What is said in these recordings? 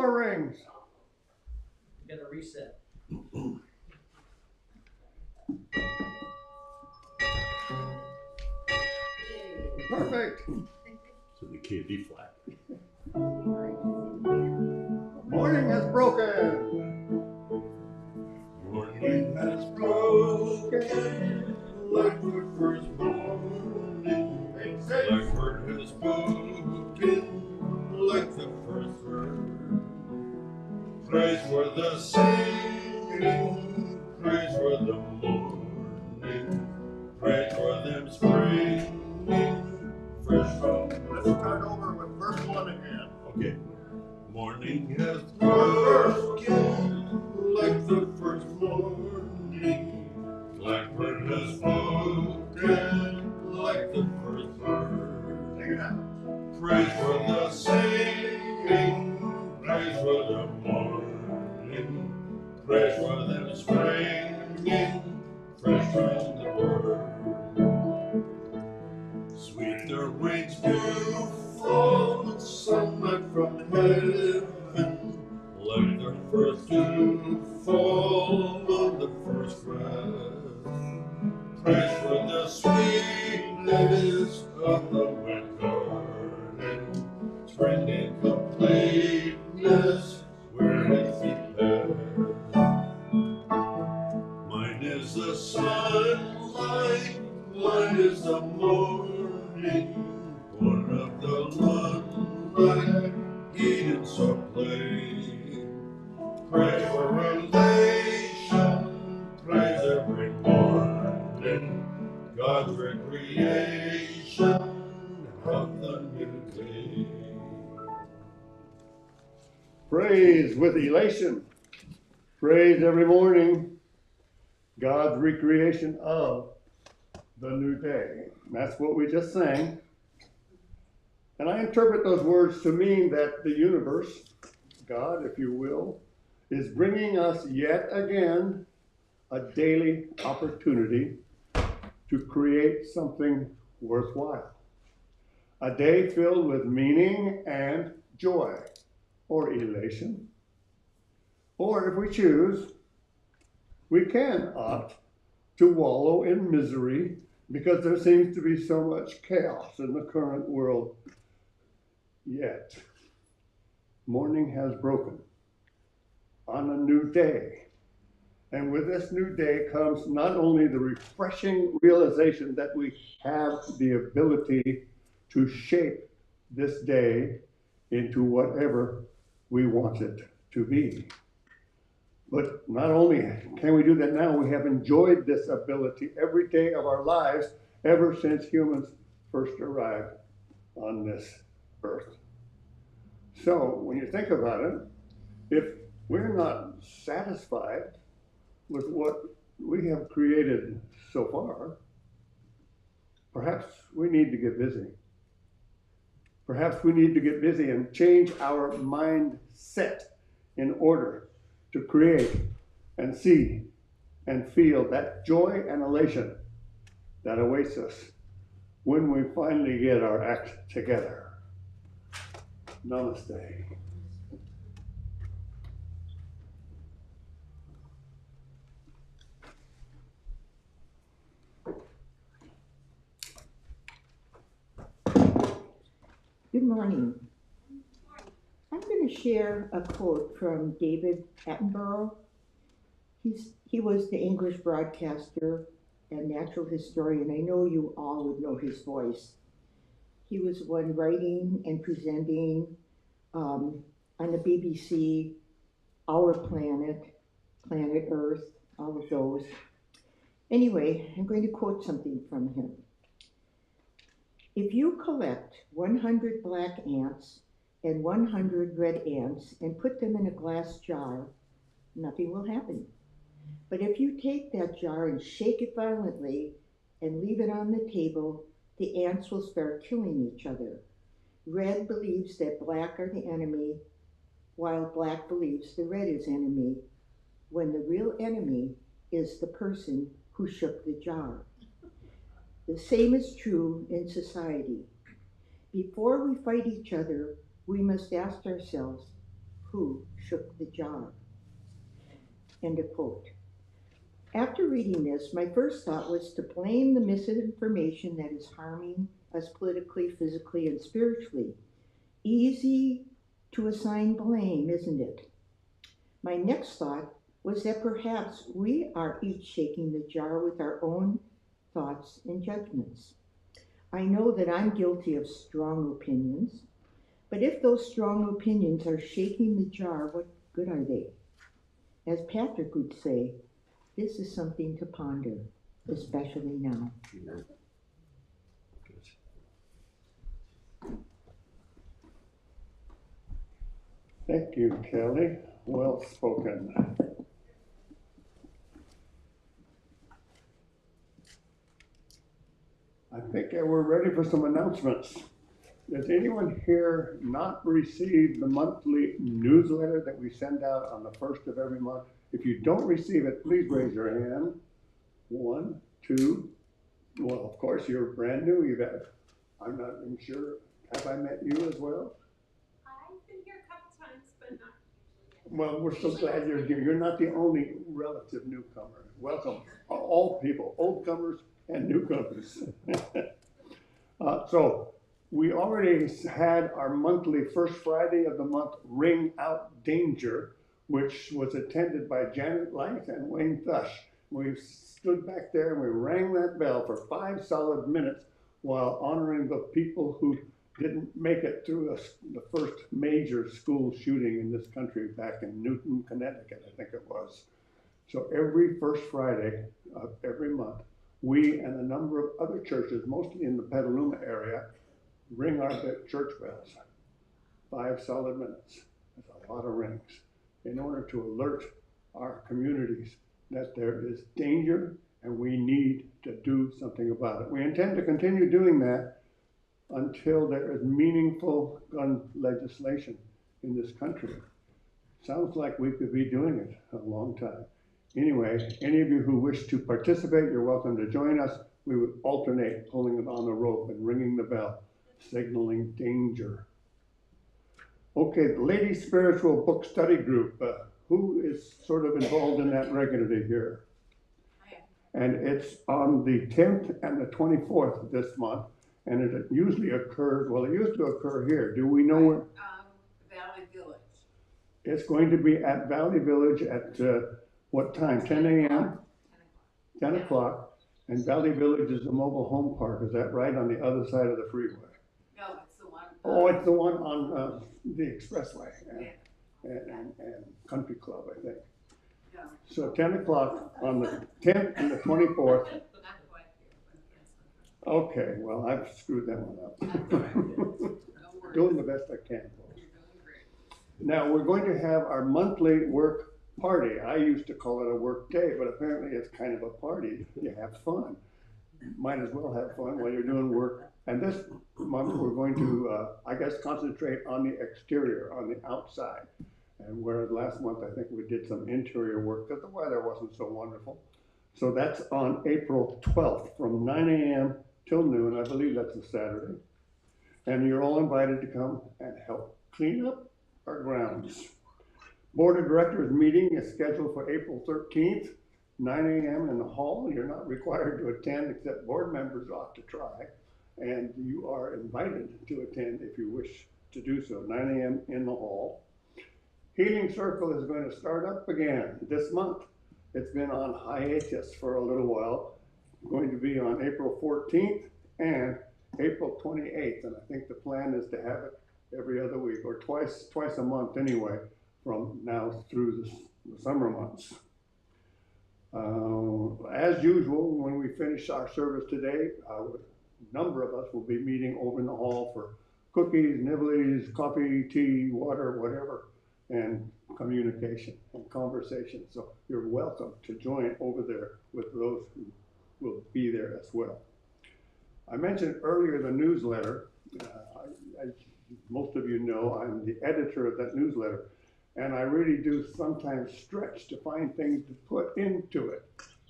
more rings. We're gonna reset. Perfect. So the key of D flat. Morning has broken. Morning has broken like the first morning. Blackbird has spoken like the first word. Praise for the singing, praise for the morning, praise for them springing fresh from the Let's start over with verse 1 again. Okay. Morning has broken like the first morning. Blackbird has spoken like the first bird. Sing it out. Praise for the singing, praise for the morning, praise for them springing fresh from the word. Sweet their wings do fall, sunlight from heaven, like the first dew fall on the first grass. Praise for the sweetness of the wet garden, spring in completeness where its feet pass. Mine is the sunlight, mine is the morning, born of the moonlight, heated so plain. Praise for relation, praise every morning, God's recreation of the new day. Praise with elation. Praise every morning. God's recreation of the new day. That's what we just sang. And I interpret those words to mean that the universe, God, if you will, is bringing us yet again a daily opportunity to create something worthwhile. A day filled with meaning and joy, or elation. Or if we choose, we can opt to wallow in misery because there seems to be so much chaos in the current world. Yet, morning has broken on a new day. And with this new day comes not only the refreshing realization that we have the ability to shape this day into whatever we want it to be. But not only can we do that now, we have enjoyed this ability every day of our lives ever since humans first arrived on this earth. So when you think about it, if we're not satisfied with what we have created so far, perhaps we need to get busy. Perhaps we need to get busy and change our mindset in order to create and see and feel that joy and elation that awaits us when we finally get our act together. Namaste. Good morning. I'm going to share a quote from David Attenborough. He was the English broadcaster and natural historian. I know you all would know his voice. He was one writing and presenting on the BBC, Our Planet, Planet Earth, all of those. Anyway, I'm going to quote something from him. If you collect 100 black ants and 100 red ants and put them in a glass jar, nothing will happen. But if you take that jar and shake it violently and leave it on the table, the ants will start killing each other. Red believes that black are the enemy, while black believes the red is enemy, when the real enemy is the person who shook the jar. The same is true in society. Before we fight each other, we must ask ourselves, who shook the jar. End of quote. After reading this, my first thought was to blame the misinformation that is harming us politically, physically, and spiritually. Easy to assign blame, isn't it? My next thought was that perhaps we are each shaking the jar with our own thoughts and judgments. I know that I'm guilty of strong opinions, but if those strong opinions are shaking the jar, what good are they? As Patrick would say, this is something to ponder, especially now. Thank you, Kelly. Well spoken. I think we're ready for some announcements. Does anyone here not receive the monthly newsletter that we send out on the first of every month? If you don't receive it, please raise your hand. 1, 2. Well, of course, you're brand new. I'm not even sure. Have I met you as well? I've been here a couple times, but not usually. Well, we're so glad you're here. You're not the only relative newcomer. Welcome, all people, old comers and newcomers. So we already had our monthly first Friday of the month Ring Out Danger, which was attended by Janet Light and Wayne Thush. We stood back there and we rang that bell for 5 solid minutes while honoring the people who didn't make it through the first major school shooting in this country back in Newton, Connecticut, I think it was. So every first Friday of every month, we and a number of other churches, mostly in the Petaluma area, ring our church bells. 5 solid minutes. That's a lot of rings in order to alert our communities that there is danger and we need to do something about it. We intend to continue doing that until there is meaningful gun legislation in this country. Sounds like we could be doing it a long time. Anyway, any of you who wish to participate, you're welcome to join us. We would alternate pulling it on the rope and ringing the bell, signaling danger. Okay, the Ladies Spiritual Book Study Group. Who is sort of involved in that regularly here? And it's on the 10th and the 24th this month. And it usually occurs, well, it used to occur here. Do we know where? Valley Village. It's going to be at Valley Village at what time? 10 a.m.? 10 o'clock. And Valley Village is the mobile home park. Is that right? On the other side of the freeway? No, it's the one. Oh, it's the one on the expressway and Country Club, I think. No. So 10 o'clock on the 10th and the 24th. Not quite here, but yes. Okay, well, I've screwed that one up. That's all right. No worries. Doing the best I can, folks. You're doing great. Now, we're going to have our monthly work party. I used to call it a work day, but apparently it's kind of a party. You have fun. Might as well have fun while you're doing work. And this month, we're going to, I guess, concentrate on the exterior, on the outside. And whereas last month, I think we did some interior work because the weather wasn't so wonderful. So that's on April 12th from 9 a.m. till noon. I believe that's a Saturday. And you're all invited to come and help clean up our grounds. Board of Directors meeting is scheduled for April 13th, 9 a.m. in the hall. You're not required to attend except board members ought to try. And you are invited to attend if you wish to do so, 9 a.m. in the hall. Healing Circle is going to start up again this month. It's been on hiatus for a little while. Going to be on April 14th and April 28th. And I think the plan is to have it every other week or twice a month anyway, from now through the summer months. As usual, when we finish our service today, a number of us will be meeting over in the hall for cookies, nibblies, coffee, tea, water, whatever, and communication and conversation. So you're welcome to join over there with those who will be there as well. I mentioned earlier the newsletter. As most of you know, I'm the editor of that newsletter. And I really do sometimes stretch to find things to put into it.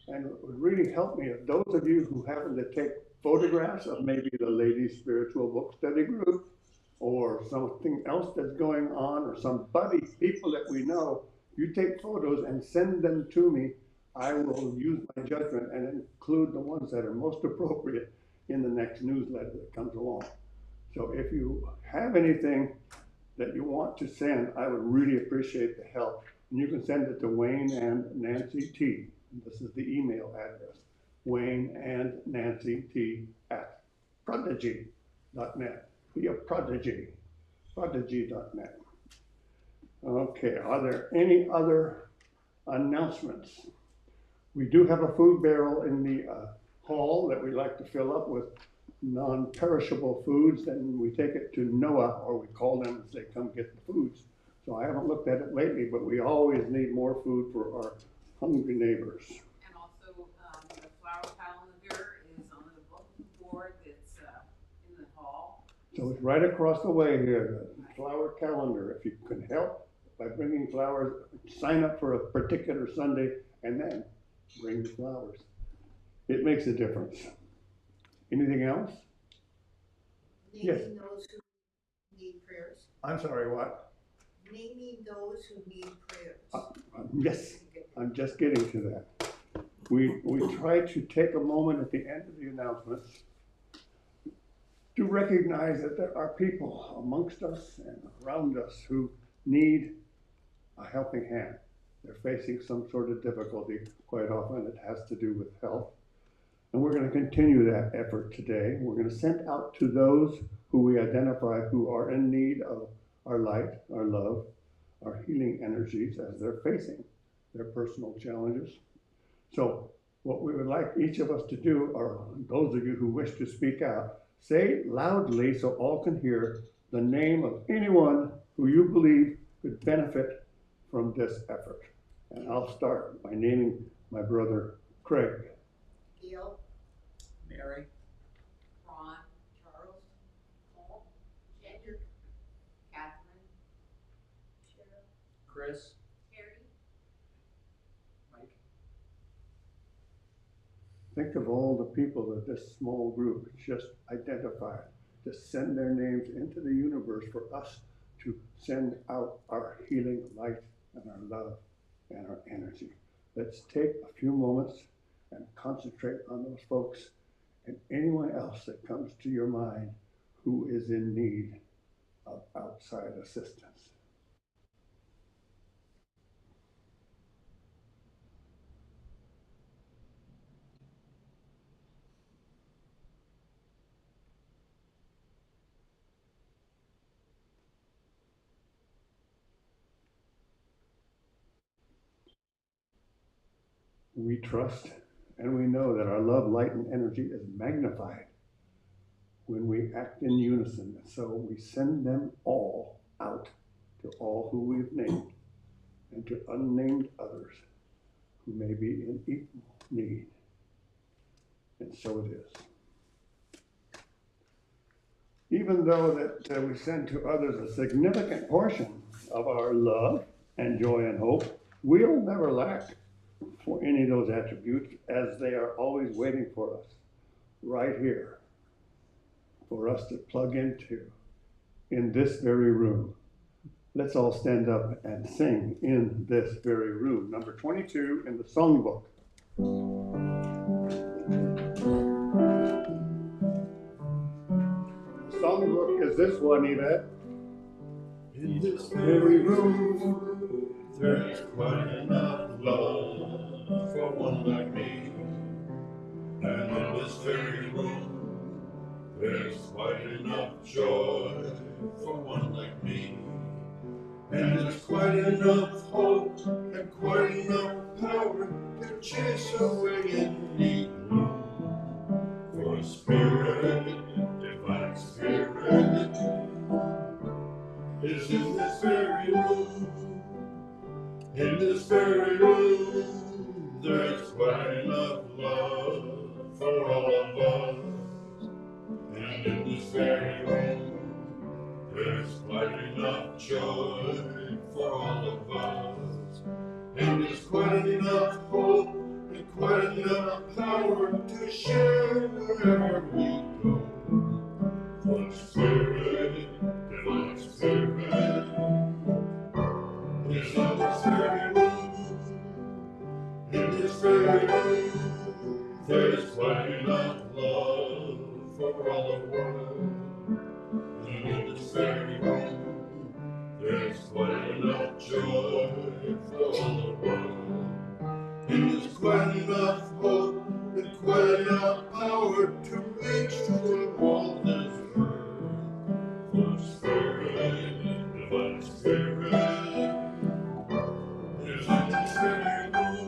And it would really help me if those of you who happen to take photographs of maybe the Ladies Spiritual Book Study Group or something else that's going on, or somebody, people that we know, you take photos and send them to me. I will use my judgment and include the ones that are most appropriate in the next newsletter that comes along. So if you have anything that you want to send, I would really appreciate the help. And you can send it to Wayne and Nancy T. This is the email address, Wayne and Nancy T at prodigy.net. Be a prodigy, prodigy.net. Okay, are there any other announcements? We do have a food barrel in the hall that we like to fill up with non-perishable foods, and we take it to Noah, or we call them and say, come get the foods. So I haven't looked at it lately, but we always need more food for our hungry neighbors. And also, the flower calendar is on the bulletin board that's in the hall. So it's right across the way here, the flower calendar. If you can help by bringing flowers, sign up for a particular Sunday and then bring the flowers. It makes a difference. Anything else? Yes. Naming those who need prayers. I'm sorry, what? Naming those who need prayers. Yes, I'm just getting to that. We try to take a moment at the end of the announcements to recognize that there are people amongst us and around us who need a helping hand. They're facing some sort of difficulty. Quite often it has to do with health. And we're going to continue that effort today. We're going to send out to those who we identify who are in need of our light, our love, our healing energies as they're facing their personal challenges. So what we would like each of us to do, or those of you who wish to speak out, say loudly so all can hear the name of anyone who you believe could benefit from this effort. And I'll start by naming my brother Craig. Gail, Mary, Ron, Charles, Paul, Ginger, Catherine, Cheryl, Chris, Harry, Mike, Think of all the people that this small group just identified to send their names into the universe for us to send out our healing light and our love and our energy. Let's take a few moments and concentrate on those folks and anyone else that comes to your mind who is in need of outside assistance. We trust and we know that our love, light, and energy is magnified when we act in unison. So we send them all out to all who we've named and to unnamed others who may be in equal need. And so it is. Even though that we send to others a significant portion of our love and joy and hope, we'll never lack for any of those attributes, as they are always waiting for us right here for us to plug into in this very room. Let's all stand up and sing In This Very Room, number 22 in the songbook. The songbook is this one, Yvette. In this very room, there's quite enough love for one like me. And in this very room, there's quite enough joy for one like me. And there's quite enough hope and quite enough power to chase away any gloom. For a spirit, divine spirit, is in this very room. In this very room, there's quite enough love for all of us. And in this very room, there's quite enough joy for all of us. And there's quite enough hope and quite enough power to share wherever we go. For the spirit, enough love for all the world. And in this very room, there's quite enough joy for all the world. And there's quite enough hope and quite enough power to reach through all this earth. For Spirit, divine Spirit, is in this very room.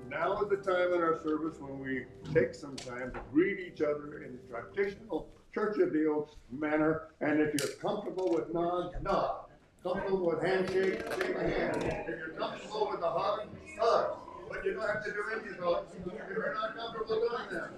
Now is the time in our service when we take some time to greet each other in the traditional Church of the Oaks manner. And if you're comfortable with nod, nod. Comfortable with handshake, shake a hand. If you're comfortable with a hug, hug. But you don't have to do any of those if you're not comfortable doing them.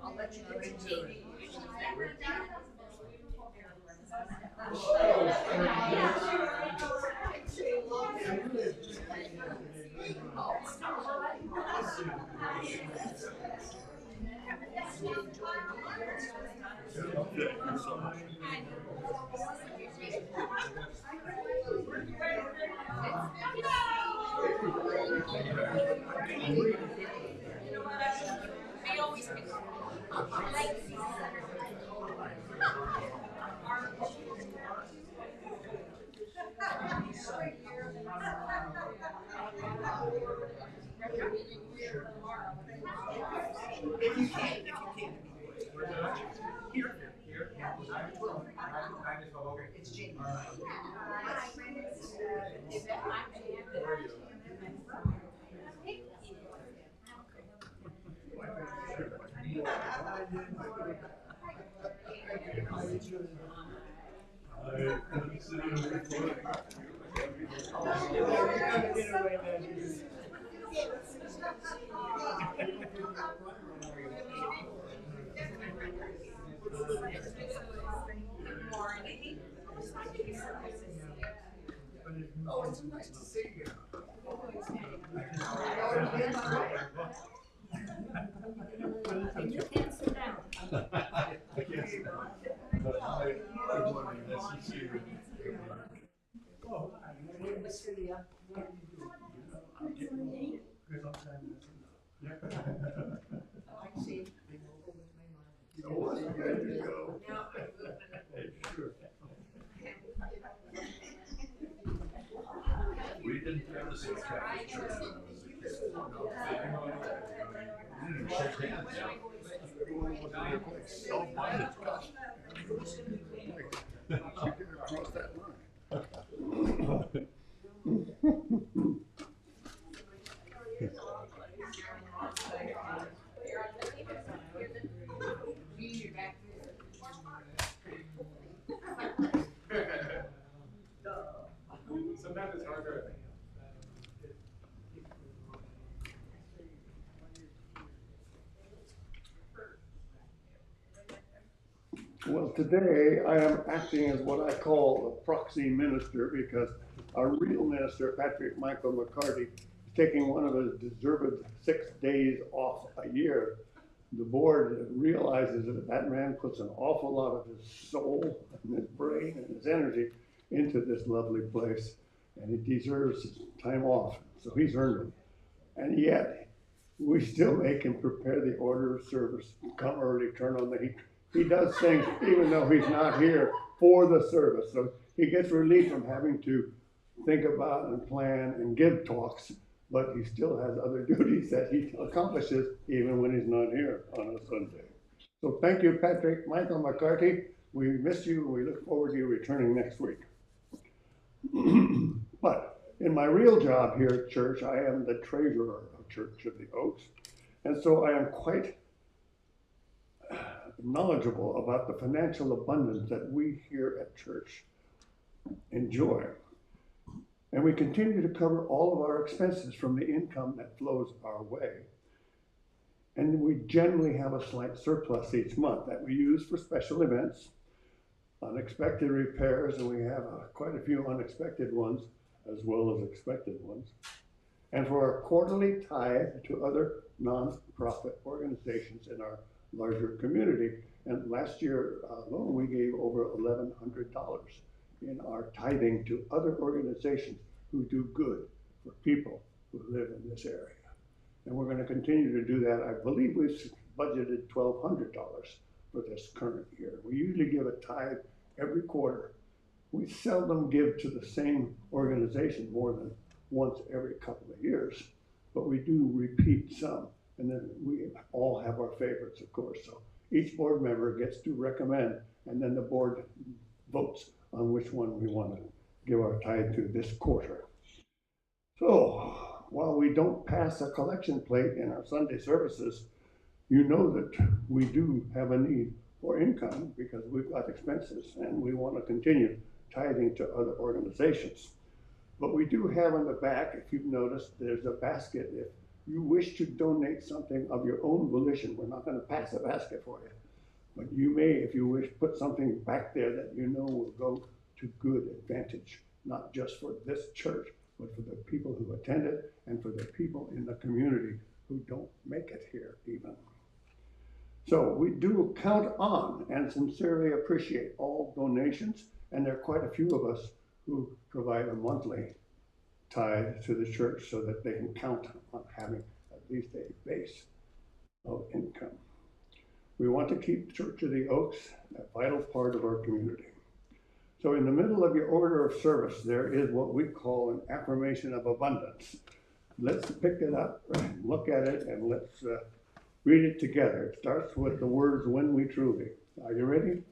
I'll let you get to TV. They always pick If you can. It's Jamie. Oh, it's nice to see you. And you can't sit down. Oh, there you go. Hey, sure. We didn't have the same Catholic church when I was a kid. We didn't shake hands. Everyone was in their place. Oh, mine is gosh. You can cross that line. Sometimes it's harder. Well, today I am acting as what I call a proxy minister because our real minister, Patrick Michael McCarty, is taking one of his deserved 6 days off a year. The board realizes that that man puts an awful lot of his soul and his brain and his energy into this lovely place, and he deserves time off, so he's earned it. And yet, we still make him prepare the order of service, come early, turn on the heat. He does things even though he's not here for the service. So he gets relief from having to think about and plan and give talks, but he still has other duties that he accomplishes even when he's not here on a Sunday. So thank you, Patrick Michael McCarty. We miss you and we look forward to you returning next week. But in my real job here at church, I am the treasurer of Church of the Oaks. And so I am quite knowledgeable about the financial abundance that we here at church enjoy. And we continue to cover all of our expenses from the income that flows our way. And we generally have a slight surplus each month that we use for special events, unexpected repairs, and we have quite a few unexpected ones as well as expected ones. And for our quarterly tithe to other nonprofit organizations in our larger community. And last year alone, we gave over $1,100 in our tithing to other organizations who do good for people who live in this area. And we're going to continue to do that. I believe we've budgeted $1,200 for this current year. We usually give a tithe every quarter. We seldom give to the same organization more than once every couple of years, but we do repeat some. And then we all have our favorites, of course. So each board member gets to recommend, and then the board votes on which one we want to give our tithe to this quarter. So while we don't pass a collection plate in our Sunday services, you know that we do have a need for income because we've got expenses and we want to continue tithing to other organizations. But we do have in the back, if you've noticed, there's a basket. If you wish to donate something of your own volition, we're not going to pass a basket for you. But you may, if you wish, put something back there that you know will go to good advantage, not just for this church, but for the people who attend it and for the people in the community who don't make it here even. So we do count on and sincerely appreciate all donations, and there are quite a few of us who provide a monthly tithe to the church so that they can count on having at least a base of income. We want to keep Church of the Oaks a vital part of our community. So in the middle of your order of service, there is what we call an affirmation of abundance. Let's pick it up, look at it, and let's read it together. It starts with the words, when we truly. Are you ready?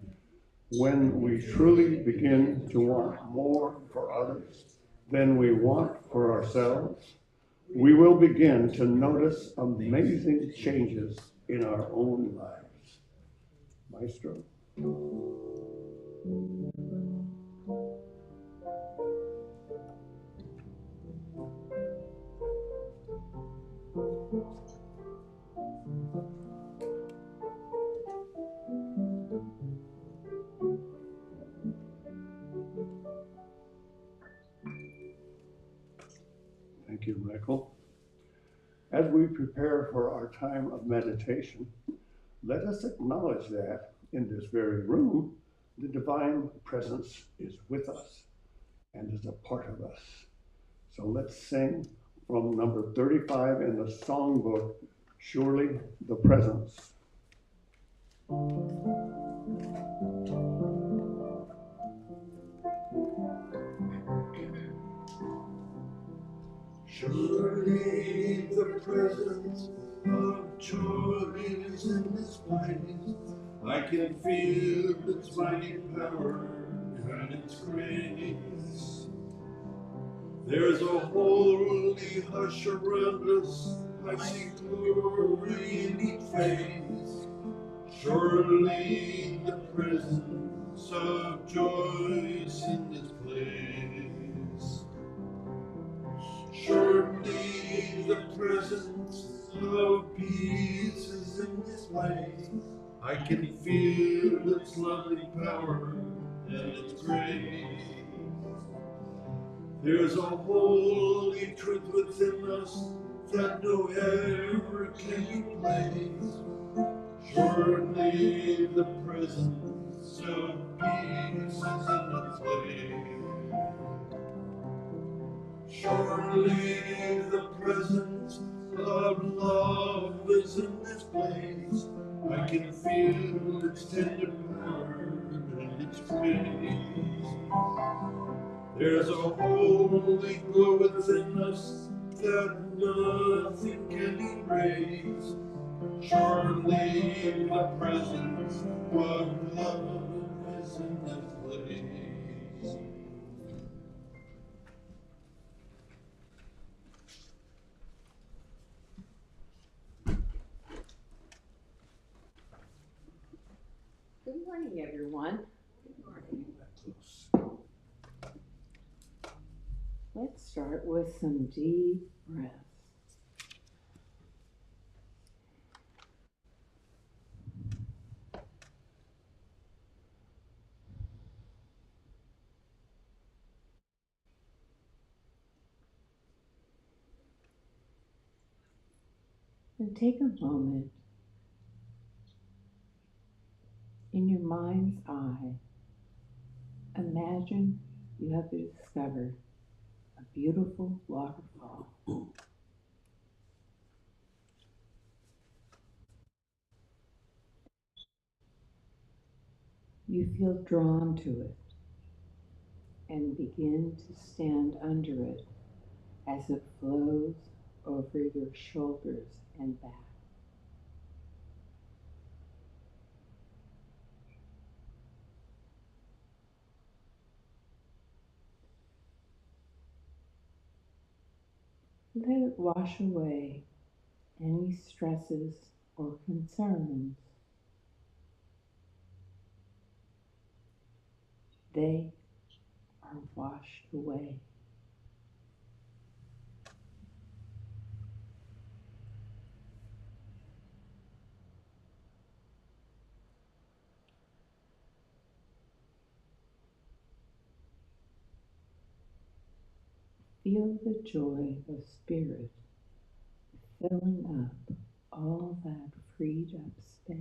When we truly begin to want more for others than we want for ourselves, we will begin to notice amazing changes in our own lives. Maestro. Thank you, Michael. As we prepare for our time of meditation, let us acknowledge that in this very room, the divine presence is with us and is a part of us. So let's sing from number 35 in the songbook, Surely the Presence. Surely the presence of joy is in this place. I can feel its mighty power and its grace. There's a holy hush around us. I see glory in each face. Surely the presence of joy is in this place. Surely the presence of peace is in this place. I can feel its lovely power and its grace. There's a holy truth within us that no error can replace. Surely the presence of peace is in its place. Surely the presence of love is in this place. I can feel its tender power and its grace. There's a holy glow within us that nothing can erase. Surely the presence of love is in this place. Good morning, everyone. Let's Start with some deep breaths. And take a moment in your mind's eye. Imagine you have discovered a beautiful waterfall. You feel drawn to it and begin to stand under it as it flows over your shoulders and back. Let it wash away any stresses or concerns. They are washed away. Feel the joy of spirit filling up all that freed up space.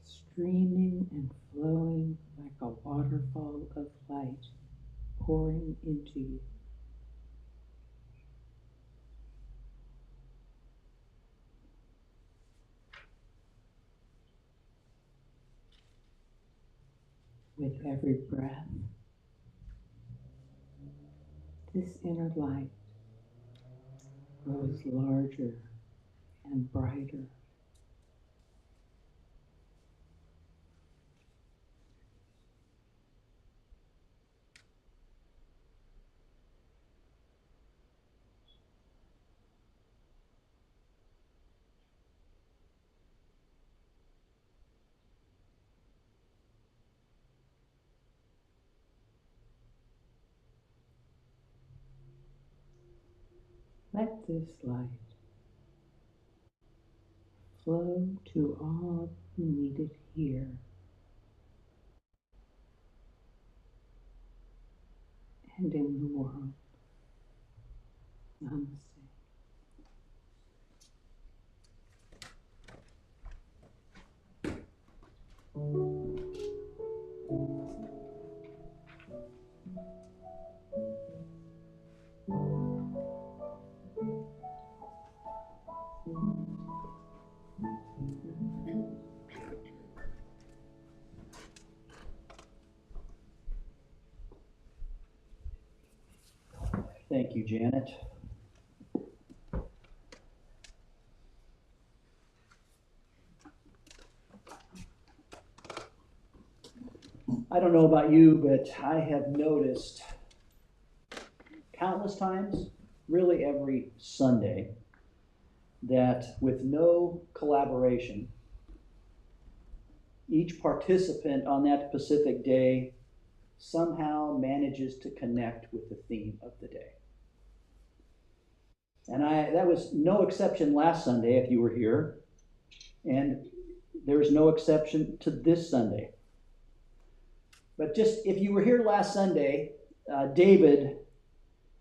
Streaming and flowing like a waterfall of light pouring into you. With every breath, this inner light grows larger and brighter. Let this light flow to all who need it here and in the world. Namaste. Thank you, Janet. I don't know about you, but I have noticed countless times, really every Sunday, that with no collaboration, each participant on that specific day somehow manages to connect with the theme of the day. And that was no exception last Sunday if you were here, and there is no exception to this Sunday. But just if you were here last Sunday, David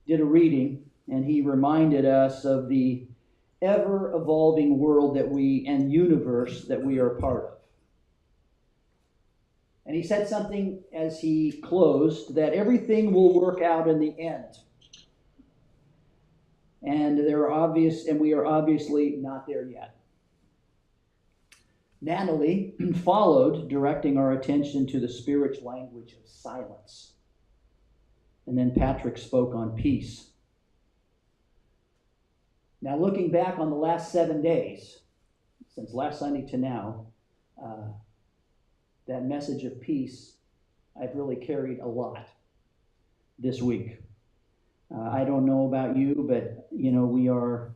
did a reading, and he reminded us of the ever-evolving world and universe that we are a part of. And he said something as he closed, that everything will work out in the end. And we are obviously not there yet. Natalie followed, directing our attention to the Spirit's language of silence. And then Patrick spoke on peace. Now, looking back on the last 7 days, since last Sunday to now, that message of peace, I've really carried a lot this week. I don't know about you, but we are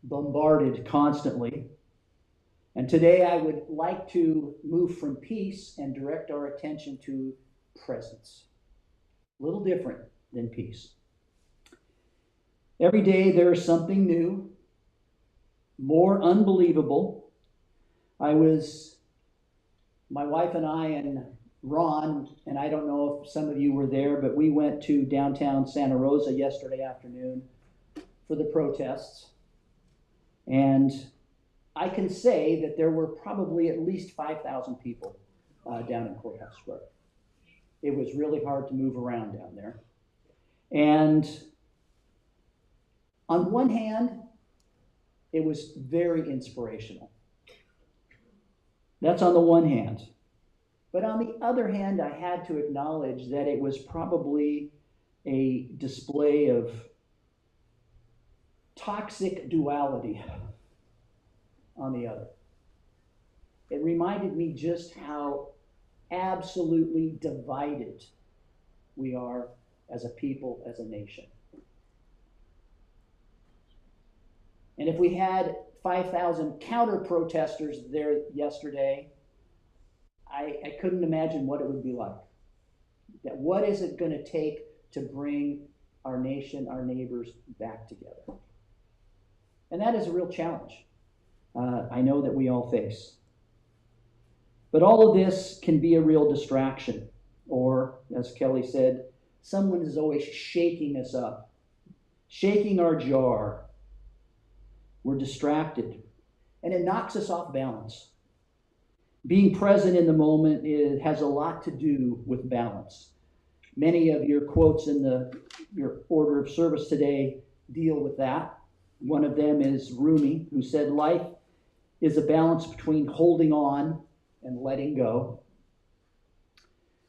bombarded constantly And today I would like to move from peace and direct our attention to presence. A little different than peace. Every day there is something new, more unbelievable. My wife and I and Ron, and I don't know if some of you were there, but we went to downtown Santa Rosa yesterday afternoon for the protests. And I can say that there were probably at least 5,000 people down in Courthouse Square. It was really hard to move around down there. And on one hand, it was very inspirational. That's on the one hand. But on the other hand, I had to acknowledge that it was probably a display of toxic duality on the other. It reminded me just how absolutely divided we are as a people, as a nation. And if we had 5,000 counter-protesters there yesterday, I couldn't imagine what it would be like. That what is it going to take to bring our nation, our neighbors back together? And that is a real challenge. I know that we all face. But all of this can be a real distraction. Or, as Kelly said, someone is always shaking us up, shaking our jar. We're distracted, and it knocks us off balance. Being present in the moment has a lot to do with balance. Many of your quotes in your order of service today deal with that. One of them is Rumi, who said, life is a balance between holding on and letting go.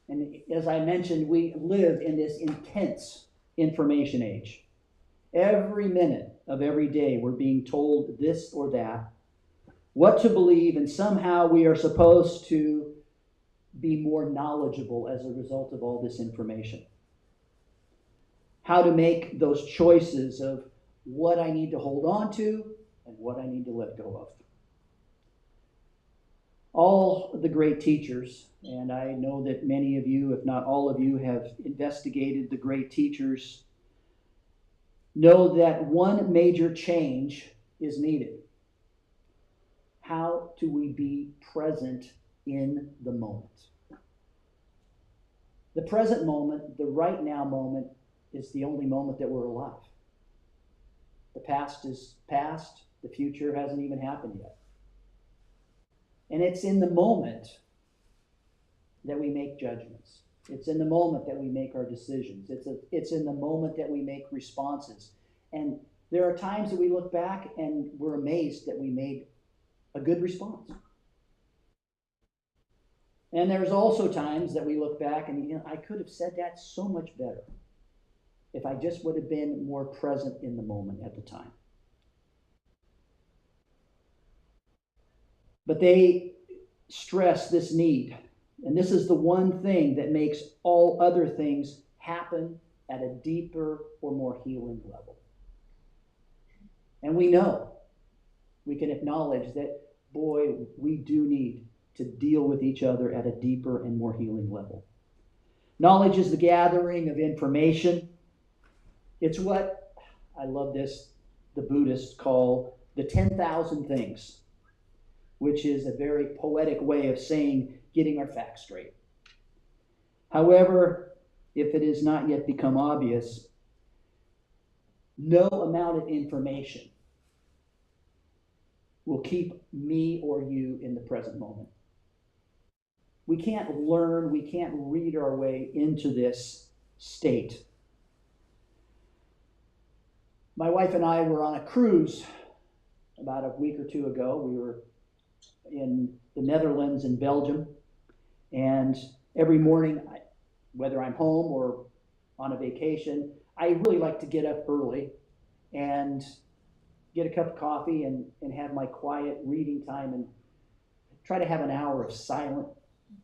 And as I mentioned, we live in this intense information age. Every minute of every day, we're being told this or that, what to believe, and somehow we are supposed to be more knowledgeable as a result of all this information. How to make those choices of what I need to hold on to and what I need to let go of. All the great teachers, and I know that many of you, if not all of you, have investigated the great teachers, know that one major change is needed. How do we be present in the moment? The present moment, the right now moment, is the only moment that we're alive. The past is past. The future hasn't even happened yet. And it's in the moment that we make judgments. It's in the moment that we make our decisions. It's in the moment that we make responses. And there are times that we look back and we're amazed that we made a good response. And there's also times that we look back and I could have said that so much better if I just would have been more present in the moment at the time. But they stress this need. And this is the one thing that makes all other things happen at a deeper or more healing level. And we know, we can acknowledge that, boy, we do need to deal with each other at a deeper and more healing level. Knowledge is the gathering of information. It's what, I love this, the Buddhists call the 10,000 things, which is a very poetic way of saying getting our facts straight. However, if it has not yet become obvious, no amount of information will keep me or you in the present moment. We can't learn, we can't read our way into this state. My wife and I were on a cruise about a week or two ago. We were in the Netherlands and Belgium, and every morning, whether I'm home or on a vacation, I really like to get up early and get a cup of coffee and have my quiet reading time and try to have an hour of silent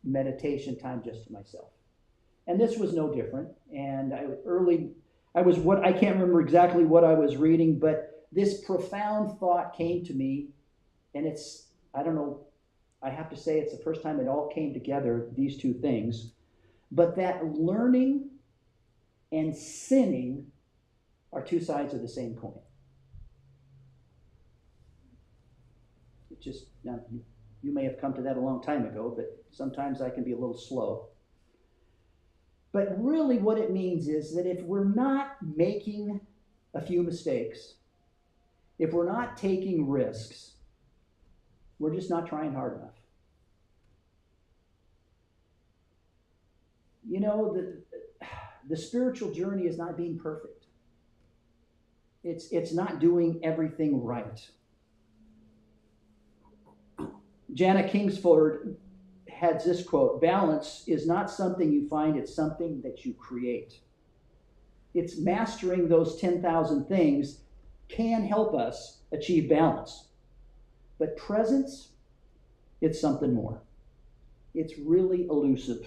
meditation time just to myself. And this was no different. And I can't remember exactly what I was reading, but this profound thought came to me, and it's I don't know, I have to say it's the first time it all came together, these two things. But that learning and sinning are two sides of the same coin. It just, now, you may have come to that a long time ago, but sometimes I can be a little slow. But really what it means is that if we're not making a few mistakes, if we're not taking risks, we're just not trying hard enough. You know, the spiritual journey is not being perfect. It's not doing everything right. Jana Kingsford has this quote: balance is not something you find, it's something that you create. It's mastering those 10,000 things can help us achieve balance. But presence, it's something more. It's really elusive.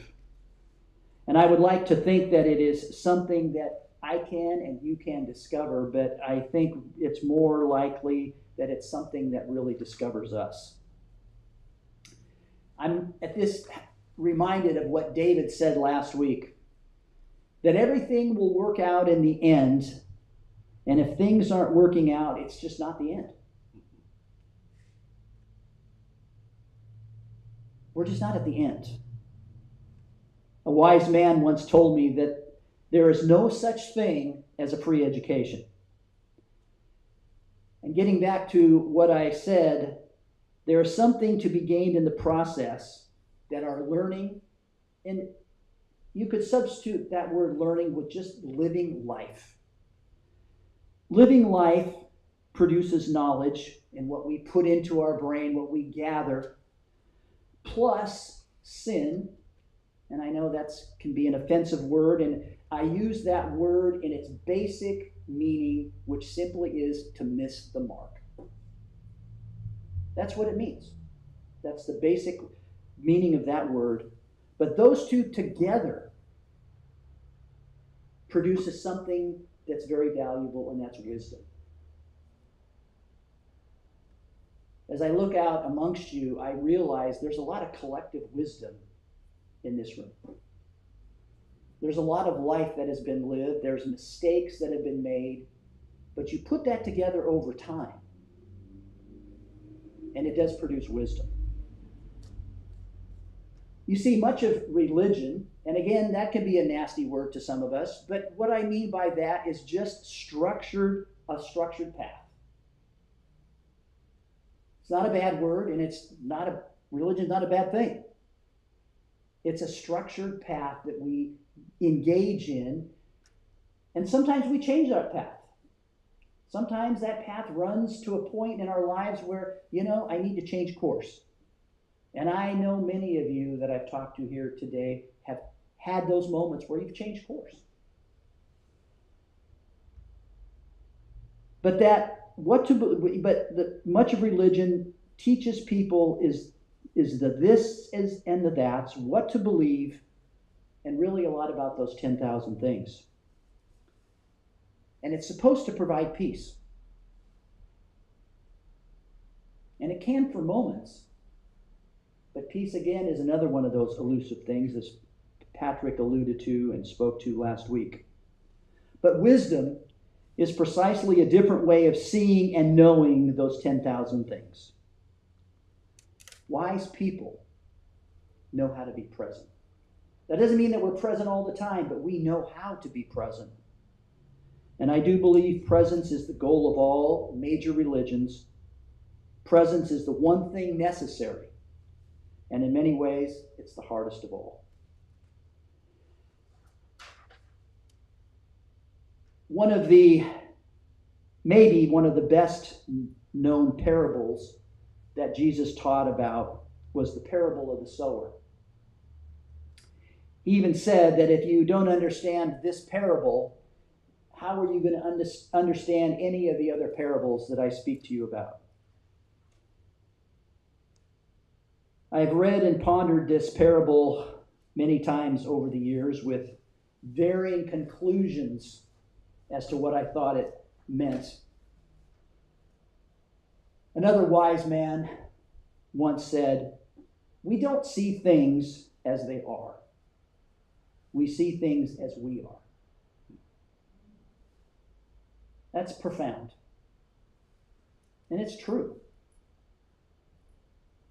And I would like to think that it is something that I can and you can discover, but I think it's more likely that it's something that really discovers us. I'm at this reminded of what David said last week, that everything will work out in the end, and if things aren't working out, it's just not the end. We're just not at the end. A wise man once told me that there is no such thing as a free education. And getting back to what I said, there is something to be gained in the process that our learning, and you could substitute that word learning with just living life. Living life produces knowledge and what we put into our brain, what we gather, plus sin. And I know that can be an offensive word, and I use that word in its basic meaning, which simply is to miss the mark. That's what it means. That's the basic meaning of that word. But those two together produces something that's very valuable, and that's wisdom. As I look out amongst you, I realize there's a lot of collective wisdom in this room. There's a lot of life that has been lived. There's mistakes that have been made. But you put that together over time, and it does produce wisdom. You see, much of religion, and again, that can be a nasty word to some of us, but what I mean by that is just a structured path. It's not a bad word, and religion's not a bad thing. It's a structured path that we engage in, and sometimes we change that path. Sometimes that path runs to a point in our lives where, I need to change course. And I know many of you that I've talked to here today have had those moments where you've changed course. But much of religion teaches people is the this is and the that's, what to believe, and really a lot about those 10,000 things. And it's supposed to provide peace. And it can for moments. But peace, again, is another one of those elusive things, as Patrick alluded to and spoke to last week. But wisdom is precisely a different way of seeing and knowing those 10,000 things. Wise people know how to be present. That doesn't mean that we're present all the time, but we know how to be present. And I do believe presence is the goal of all major religions. Presence is the one thing necessary. And in many ways, it's the hardest of all. Maybe one of the best known parables that Jesus taught about was the parable of the sower. He even said that if you don't understand this parable, how are you going to understand any of the other parables that I speak to you about? I've read and pondered this parable many times over the years with varying conclusions as to what I thought it meant. Another wise man once said, "We don't see things as they are. We see things as we are." That's profound. And it's true.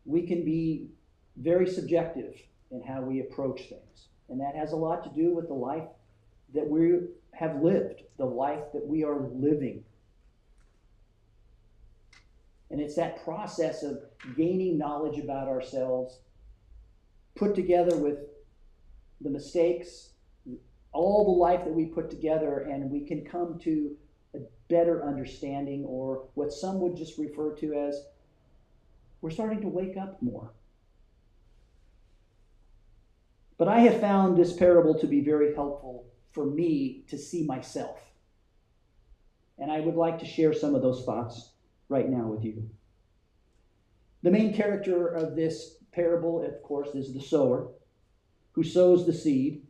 We can be very subjective in how we approach things. And that has a lot to do with the life that we have lived, the life that we are living. And it's that process of gaining knowledge about ourselves, put together with the mistakes, all the life that we put together, and we can come to a better understanding, or what some would just refer to as, we're starting to wake up more. But I have found this parable to be very helpful for me to see myself. And I would like to share some of those thoughts right now with you. The main character of this parable, of course, is the sower who sows the seed.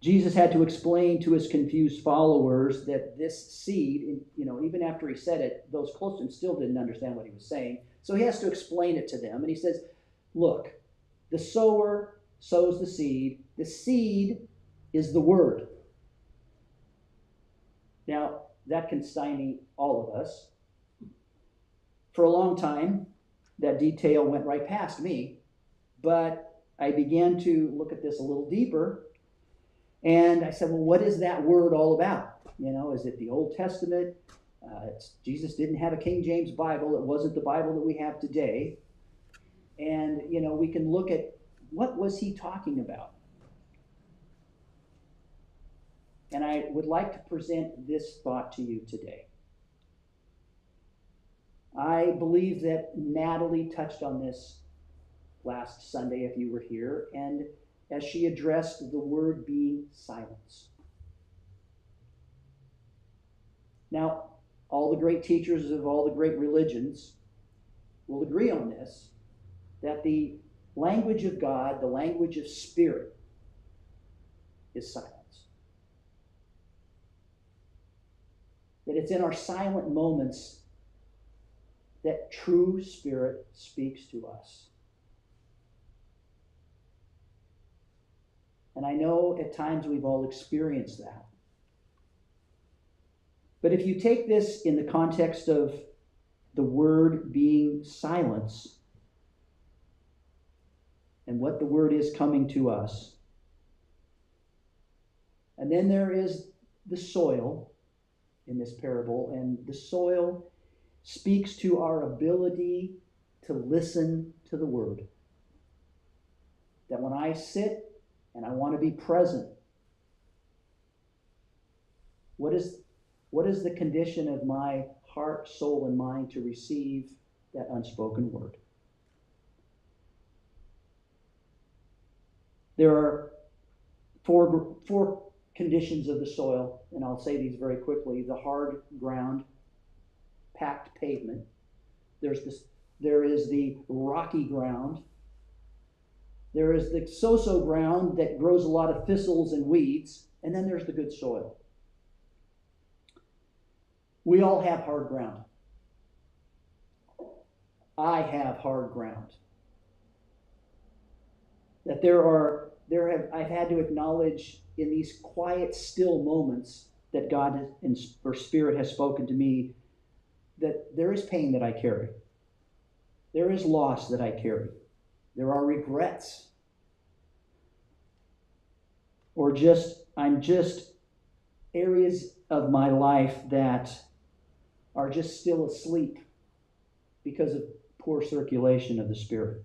Jesus had to explain to his confused followers that this seed, even after he said it, those close to him still didn't understand what he was saying. So he has to explain it to them. And he says, look, the sower sows the seed. The seed is the word. Now, that can stymie all of us. For a long time, that detail went right past me, but I began to look at this a little deeper, and I said, well, what is that word all about? Is it the Old Testament? Jesus didn't have a King James Bible. It wasn't the Bible that we have today. And, we can look at what was he talking about? And I would like to present this thought to you today. I believe that Natalie touched on this last Sunday, if you were here, and as she addressed the word being silence. Now, all the great teachers of all the great religions will agree on this, that the language of God, the language of spirit, is silence. That it's in our silent moments that true spirit speaks to us. And I know at times we've all experienced that. But if you take this in the context of the word being silence, and what the word is coming to us, and then there is the soil in this parable, and the soil speaks to our ability to listen to the word. That when I sit and I want to be present, what is the condition of my heart, soul, and mind to receive that unspoken word? There are four conditions of the soil, and I'll say these very quickly. The hard ground, packed pavement. There is the rocky ground. There is the so-so ground that grows a lot of thistles and weeds, and then there's the good soil. We all have hard ground. I have hard ground. That I've had to acknowledge in these quiet, still moments that God or Spirit has spoken to me, that there is pain that I carry. There is loss that I carry. There are regrets. Or I'm just areas of my life that are just still asleep because of poor circulation of the Spirit.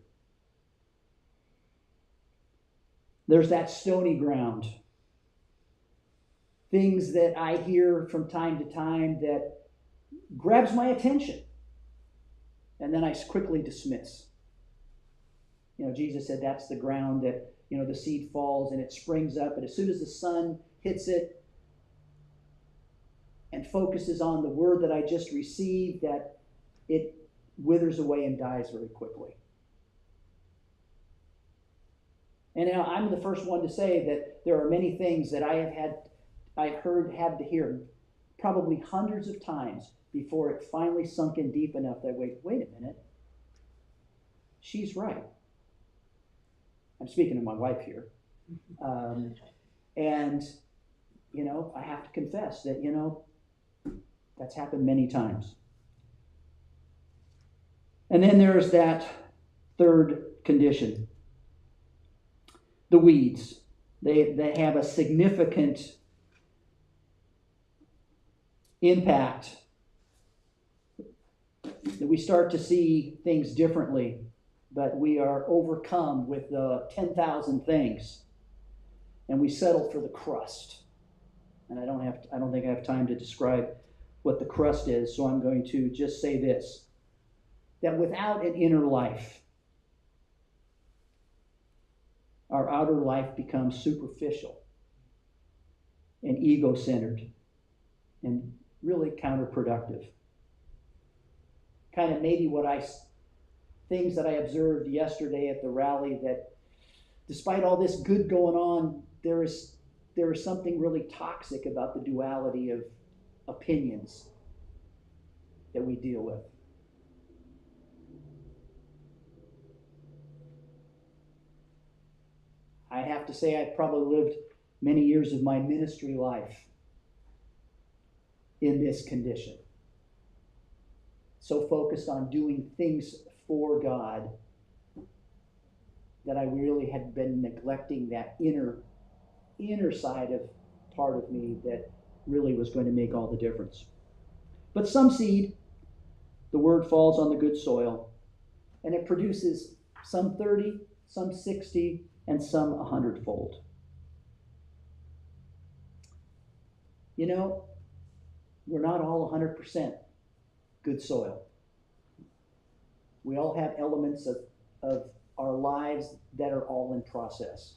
There's that stony ground. Things that I hear from time to time that grabs my attention. And then I quickly dismiss. Jesus said that's the ground that, the seed falls and it springs up. And as soon as the sun hits it and focuses on the word that I just received, that it withers away and dies very quickly. And now I'm the first one to say that there are many things that I've had to hear probably hundreds of times before it finally sunk in deep enough that wait a minute. she's right. I'm speaking to my wife here. And, you know, I have to confess that, you know, that's happened many times. And then there's that third condition, the weeds. They have a significant impact, that we start to see things differently, but we are overcome with the 10,000 things, and we settle for the crust. And I don't think I have time to describe what the crust is, so I'm going to just say this, that without an inner life, our outer life becomes superficial and ego-centered and really counterproductive. Kind of maybe things that I observed yesterday at the rally, that despite all this good going on, there is something really toxic about the duality of opinions that we deal with. I have to say, I probably lived many years of my ministry life in this condition. So focused on doing things for God that I really had been neglecting that inner side of part of me that really was going to make all the difference. But some seed, the word falls on the good soil, and it produces some 30, some 60, and some 100-fold. You know, we're not all 100% good soil. We all have elements of our lives that are all in process.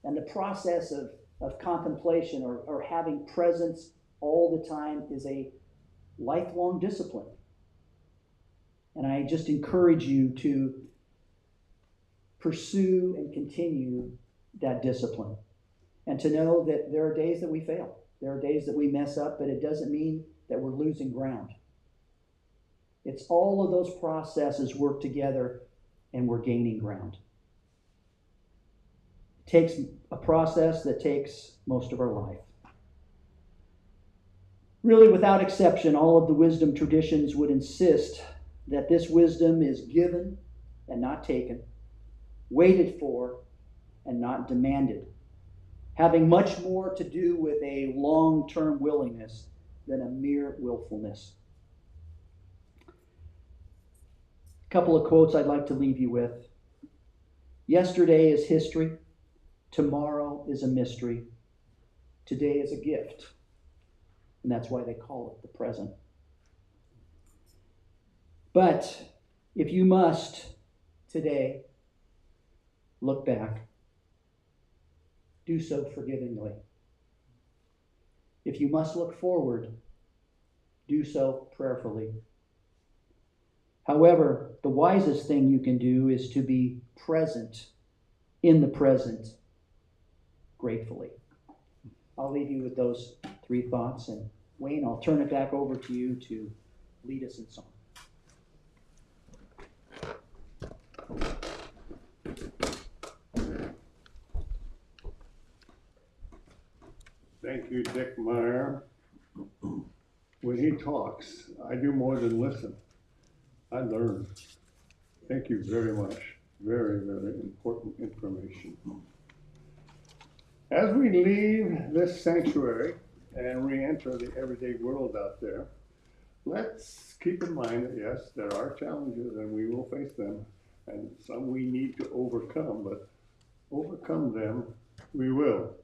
And the process of contemplation or having presence all the time is a lifelong discipline. And I just encourage you to pursue and continue that discipline. And to know that there are days that we fail. There are days that we mess up, but it doesn't mean that we're losing ground. It's all of those processes work together and we're gaining ground. It takes a process that takes most of our life. Really, without exception, all of the wisdom traditions would insist that this wisdom is given and not taken, waited for and not demanded, having much more to do with a long-term willingness than a mere willfulness. A couple of quotes I'd like to leave you with. Yesterday is history. Tomorrow is a mystery. Today is a gift. And that's why they call it the present. But if you must today look back, do so forgivingly. If you must look forward, do so prayerfully. However, the wisest thing you can do is to be present in the present gratefully. I'll leave you with those three thoughts, and Wayne, I'll turn it back over to you to lead us in song. Thank you, Dick Meyer. When he talks, I do more than listen. I learn. Thank you very much. Very, very important information. As we leave this sanctuary and re-enter the everyday world out there, let's keep in mind that yes, there are challenges and we will face them, and some we need to overcome, but overcome them we will.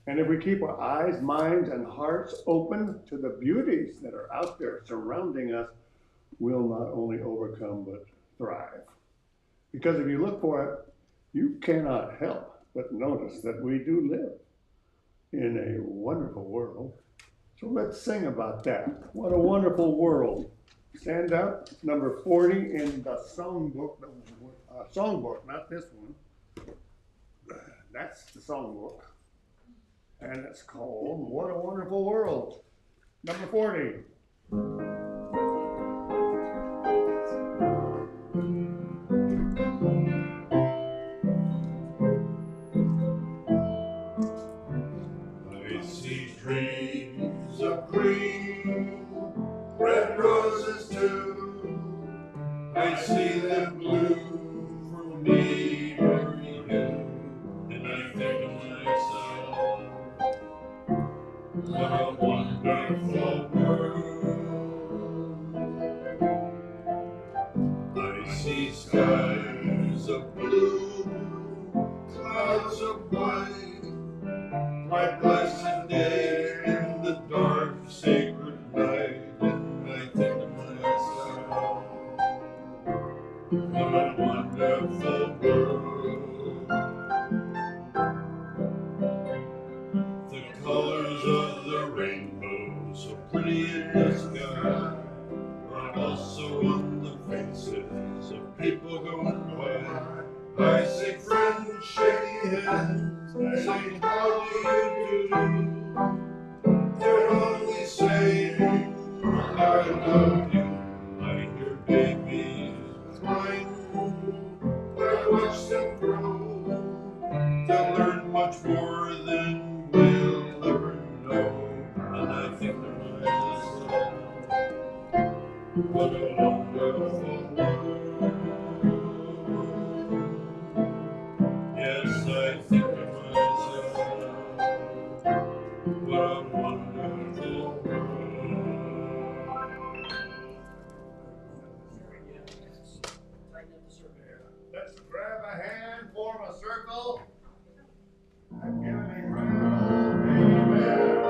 And if we keep our eyes, minds, and hearts open to the beauties that are out there surrounding us, we'll not only overcome but thrive. Because if you look for it, you cannot help but notice that we do live in a wonderful world. So let's sing about that. What a wonderful world. Stand up, number 40 in the songbook, not this one. That's the songbook. And it's called What a Wonderful World. Number 40. roses too. I see them bloom for me or you, and I think to myself, what a wonderful world. I see skies of blue, clouds of white, my blessed day in the dark, sacred night, and I think to myself, what a wonderful world. The colors of the rainbow, so pretty in the sky, are also on the faces of people going by. I see friends shaking hands, saying, how do you do? They're only saying, I love you. I hear babies crying, I watch them grow. They'll learn much more than we'll ever know. And I think to myself, what a wonderful world. Yes, I think to myself, what a wonderful world. Let's grab a hand, form a circle, and give it a grand old amen.